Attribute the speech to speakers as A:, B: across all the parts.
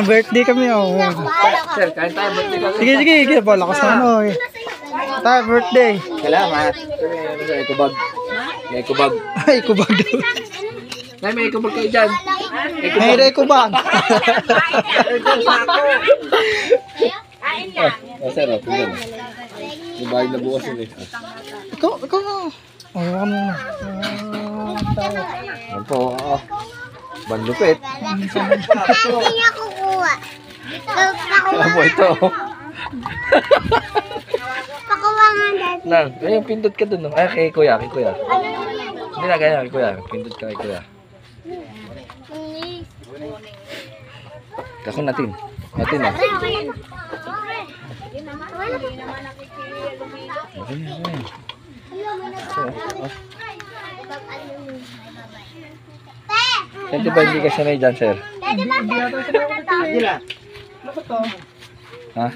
A: Birthday kami, oh.
B: Sir, kain tayo. Birthday ka.
A: Sige, sige, sige. Lakas na ano, eh. Tayo, birthday.
B: Salamat. May ekobag. May ekobag.
A: Ay, kubag daw.
B: Nay, may ekobag kayo dyan.
A: Ay, kubag.
B: Sir, tingnan. May bahay na bukas yun eh.
A: Ikaw na. Oh, ka muna.
B: Yan po, banlupit.
C: Hindi niya kukuha.
B: Ano po ito?
C: Pakuha nga dati.
B: Nang, ayun, pindot ka dun. Ay, kay kuya, kay kuya. Hindi na, kaya, kay kuya. Pindot ka kay kuya. Kako natin. Natin ah. Okay na, okay. Sente ba hindi ka sanay dyan, sir? Ha?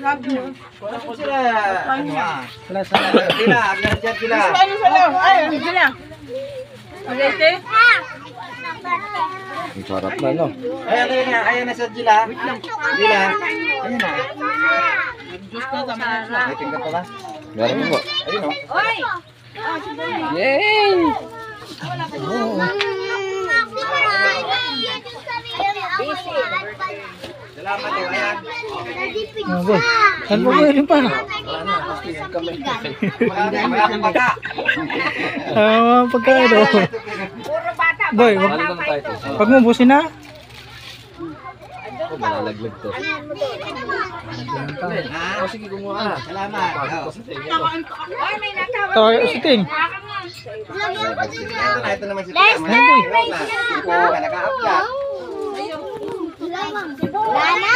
B: Ang sarap na, no?
D: Ayan na sa Gila. Gila. Ayan na. May tingkat pa ba?
B: Meron po.
D: Ayun o.
B: Yay!
D: Salamat o. Ayan.
A: Oh, boy. Saan po ba yun pa?
D: Malaking baka.
A: Pagkain, oh. Boy,
B: Ano na tayo ito?
A: wag mo busin na.
B: Oh, malalaglag to.
D: Ha?
B: Oh, sige, kumuha ka.
D: Salamat.
A: Tawa, siting.
D: Ito naman si Pia. Ito na. Naka-upload.
C: Wala na.